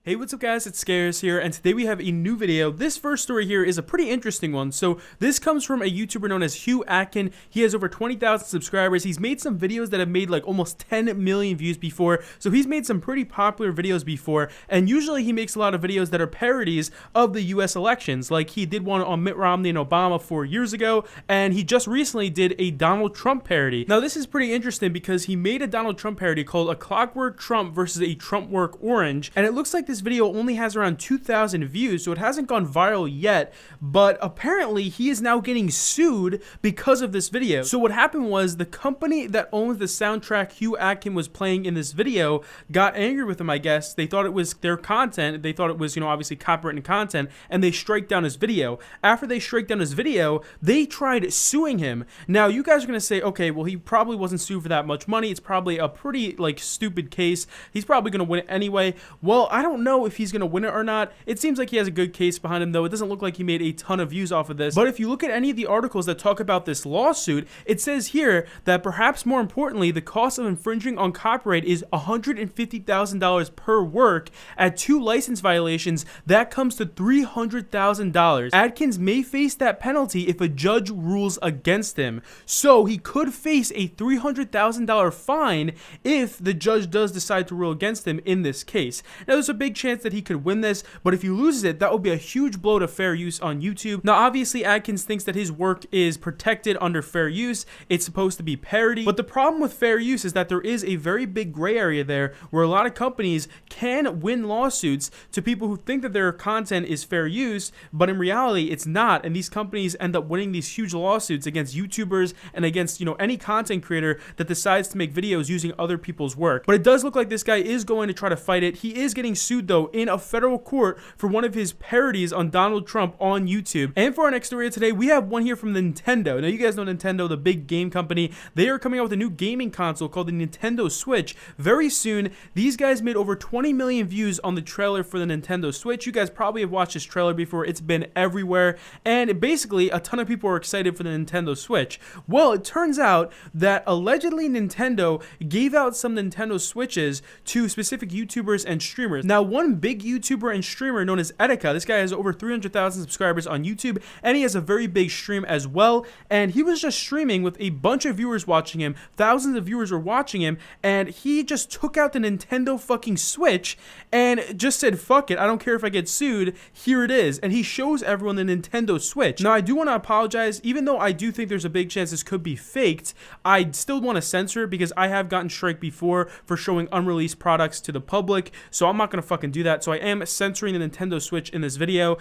Hey, what's up guys, it's Scarce here, and today we have a new video. This first story here is a pretty interesting one. So this comes from a YouTuber known as Hugh Atkin. He has over 20,000 subscribers. He's made some videos that have made like almost 10 million views before. So he's made some pretty popular videos before, and usually he makes a lot of videos that are parodies of the US elections. Like he did one on Mitt Romney and Obama 4 years ago, and he just recently did a Donald Trump parody. Now this is pretty interesting because he made a Donald Trump parody called A Clockwork Trump versus a Trumpwork Orange, and it looks like this video only has around 2,000 views, so it hasn't gone viral yet, but apparently he is now getting sued because of this video. So what happened was the company that owns the soundtrack Hugh Atkin was playing in this video got angry with him, I guess. They thought it was their content. They thought it was, obviously copyrighted content, and they strike down his video. After they strike down his video, they tried suing him. Now, you guys are going to say, okay, well, he probably wasn't sued for that much money. It's probably a pretty, stupid case. He's probably going to win it anyway. Well, I don't know if he's going to win it or not. It seems like he has a good case behind him, though. It doesn't look like he made a ton of views off of this. But if you look at any of the articles that talk about this lawsuit, it says here that perhaps more importantly, the cost of infringing on copyright is $150,000 per work. At 2 license violations, that comes to $300,000. Atkins may face that penalty if a judge rules against him. So he could face a $300,000 fine if the judge does decide to rule against him in this case. Now, there's a big chance that he could win this, but if he loses it, that would be a huge blow to fair use on YouTube. Now, obviously, Atkins thinks that his work is protected under fair use. It's supposed to be parody, but the problem with fair use is that there is a very big gray area there where a lot of companies can win lawsuits to people who think that their content is fair use, but in reality, it's not, and these companies end up winning these huge lawsuits against YouTubers and against, any content creator that decides to make videos using other people's work. But it does look like this guy is going to try to fight it. He is getting sued, though, in a federal court for one of his parodies on Donald Trump on YouTube. And for our next story today, we have one here from Nintendo. Now, you guys know Nintendo, the big game company. They are coming out with a new gaming console called the Nintendo Switch very soon. These guys made over 20 million views on the trailer for the Nintendo Switch. You guys probably have watched this trailer before. It's been everywhere, and basically a ton of people are excited for the Nintendo Switch. Well, it turns out that allegedly Nintendo gave out some Nintendo Switches to specific YouTubers and streamers. Now, one big YouTuber and streamer known as Etica, this guy has over 300,000 subscribers on YouTube, and he has a very big stream as well, and he was just streaming with a bunch of viewers watching him. Thousands of viewers were watching him, and he just took out the Nintendo fucking Switch and just said, fuck it, I don't care if I get sued, here it is. And he shows everyone the Nintendo Switch. Now, I do want to apologize, even though I do think there's a big chance this could be faked, I still want to censor it because I have gotten strike before for showing unreleased products to the public, so I'm not going to fucking do that. So I am censoring the Nintendo Switch in this video.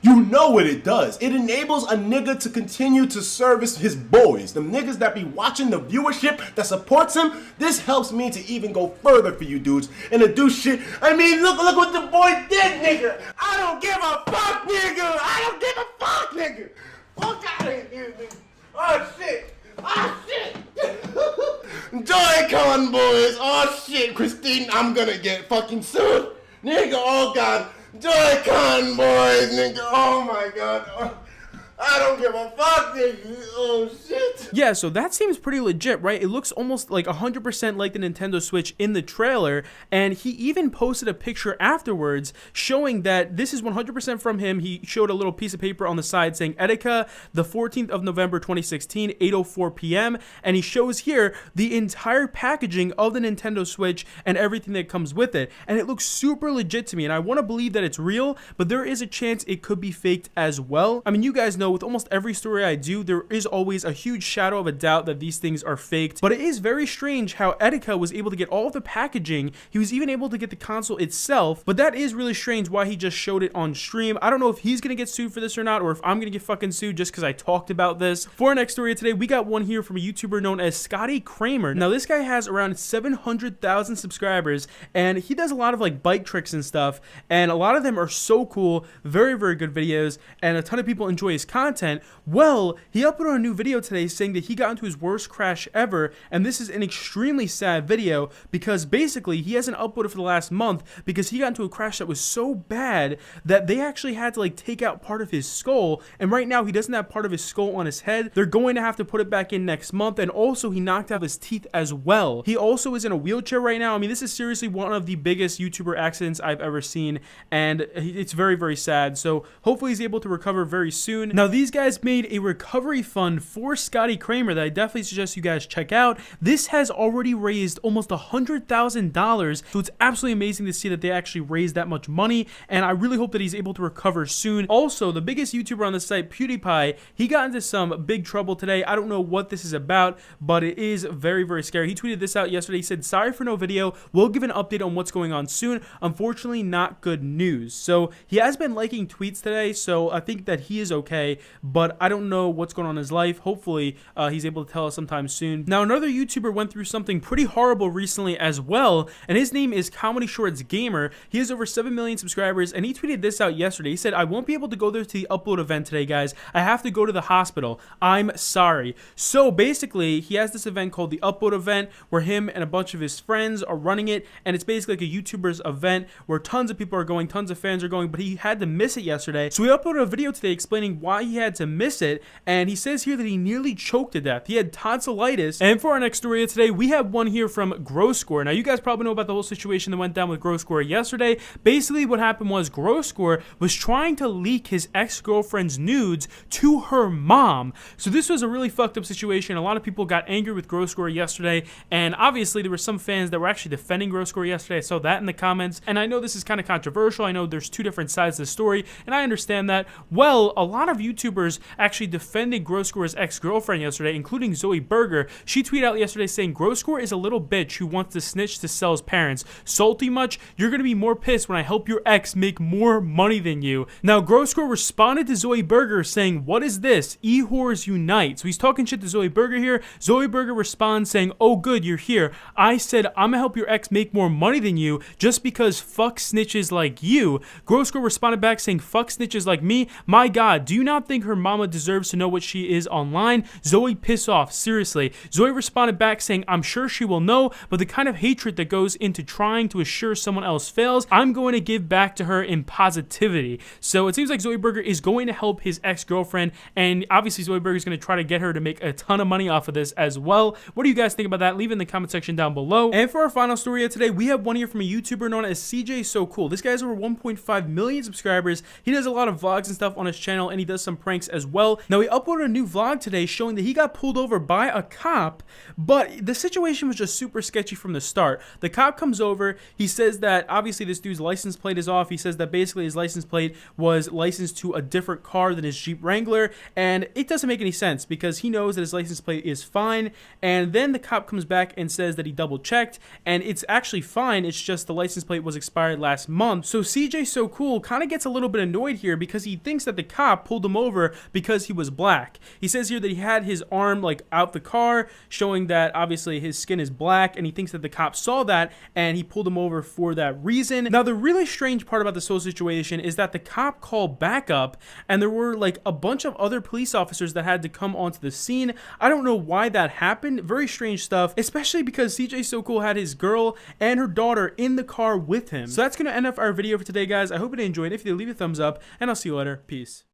You know what it does. It enables a nigga to continue to service his boys. Them niggas that be watching the viewership that supports him. This helps me to even go further for you dudes and to do shit. I mean, look what the boy did, nigga. I don't give a fuck, nigga. I don't give a fuck, nigga. Fuck out of here, nigga. Oh, shit. Oh, shit. Joy-Con, boys. Oh, shit, Christine, I'm gonna get fucking sued. Nigga, oh, God. Joy-Con, boys, nigga. Oh, my God. Oh. I don't give a fuck, nigga. Oh, shit. Yeah, so that seems pretty legit, right? It looks almost like 100% like the Nintendo Switch in the trailer, and he even posted a picture afterwards showing that this is 100% from him. He showed a little piece of paper on the side saying Etica, the 14th of November 2016, 8:04 p.m., and he shows here the entire packaging of the Nintendo Switch and everything that comes with it, and it looks super legit to me, and I want to believe that it's real, but there is a chance it could be faked as well. I mean, you guys know with almost every story I do, there is always a huge shadow of a doubt that these things are faked, but it is very strange how Etica was able to get all of the packaging. He was even able to get the console itself, but that is really strange why he just showed it on stream. I don't know if he's gonna get sued for this or not, or if I'm gonna get fucking sued just because I talked about this. For our next story today, we got one here from a YouTuber known as Scottie Cramer. Now, this guy has around 700,000 subscribers, and he does a lot of bike tricks and stuff, and a lot of them are so cool. Very, very good videos, and a ton of people enjoy his content. content. Well, he uploaded a new video today saying that he got into his worst crash ever, and this is an extremely sad video because basically he hasn't uploaded for the last month because he got into a crash that was so bad that they actually had to like take out part of his skull, and right now he doesn't have part of his skull on his head. They're going to have to put it back in next month, and also he knocked out his teeth as well. He also is in a wheelchair right now. I mean, this is seriously one of the biggest YouTuber accidents I've ever seen, and it's very, very sad. So hopefully he's able to recover very soon. Now, these guys made a recovery fund for Scottie Cramer that I definitely suggest you guys check out. This has already raised almost $100,000, so it's absolutely amazing to see that they actually raised that much money, and I really hope that he's able to recover soon. Also, the biggest YouTuber on the site, PewDiePie, he got into some big trouble today. I don't know what this is about, but it is very, very scary. He tweeted this out yesterday. He said, "Sorry for no video. We'll give an update on what's going on soon. Unfortunately, not good news." So he has been liking tweets today, so I think that he is okay, but I don't know what's going on in his life. Hopefully, he's able to tell us sometime soon. Now, another YouTuber went through something pretty horrible recently as well, and his name is ComedyShortsGamer. He has over 7 million subscribers, and he tweeted this out yesterday. He said, "I won't be able to go there to the upload event today, guys. I have to go to the hospital. I'm sorry." So basically, he has this event called the upload event where him and a bunch of his friends are running it, and it's basically like a YouTuber's event where tons of people are going, tons of fans are going, but he had to miss it yesterday. So he uploaded a video today explaining why he had to miss it, and he says here that he nearly choked to death. He had tonsillitis. And for our next story of today, we have one here from Groscore. Now, you guys probably know about the whole situation that went down with Groscore yesterday. Basically, what happened was Groscore was trying to leak his ex-girlfriend's nudes to her mom. So this was a really fucked up situation. A lot of people got angry with Groscore yesterday, and obviously there were some fans that were actually defending Groscore yesterday. I saw that in the comments, and I know this is kind of controversial. I know there's two different sides to the story, and I understand that. Well, a lot of YouTubers actually defended Groscore's ex-girlfriend yesterday, including Zoie Burgher. She tweeted out yesterday saying, "Groscore is a little bitch who wants to snitch to sell his parents. Salty much? You're gonna be more pissed when I help your ex make more money than you." Now, Groscore responded to Zoie Burgher saying, "What is this? E-whores unite." So he's talking shit to Zoie Burgher here. Zoie Burgher responds saying, "Oh good, you're here. I said I'm gonna help your ex make more money than you just because fuck snitches like you." Groscore responded back saying, "Fuck snitches like me? My god, do you not think her mama deserves to know what she is online? Zoie, piss off, seriously." Zoie responded back saying, "I'm sure she will know, but the kind of hatred that goes into trying to assure someone else fails, I'm going to give back to her in positivity." So it seems like Zoie Burgher is going to help his ex-girlfriend, and obviously Zoie Burgher is going to try to get her to make a ton of money off of this as well. What do you guys think about that? Leave it in the comment section down below. And for our final story of today, we have one here from a YouTuber known as CJ So Cool. This guy has over 1.5 million subscribers. He does a lot of vlogs and stuff on his channel, and he does some pranks as well. Now, he uploaded a new vlog today showing that he got pulled over by a cop, but the situation was just super sketchy from the start. The cop comes over. He says that obviously this dude's license plate is off. He says that basically his license plate was licensed to a different car than his Jeep Wrangler, and it doesn't make any sense because he knows that his license plate is fine. And then the cop comes back and says that he double checked and it's actually fine. It's just the license plate was expired last month. So CJ So Cool kind of gets a little bit annoyed here because he thinks that the cop pulled him over because he was black. He says here that he had his arm like out the car, showing that obviously his skin is black, and he thinks that the cop saw that and he pulled him over for that reason. Now, the really strange part about this whole situation is that the cop called backup, and there were like a bunch of other police officers that had to come onto the scene. I don't know why that happened. Very strange stuff, especially because CJ So Cool had his girl and her daughter in the car with him. So that's going to end up our video for today, guys. I hope you enjoyed. If you did, leave a thumbs up, and I'll see you later. Peace.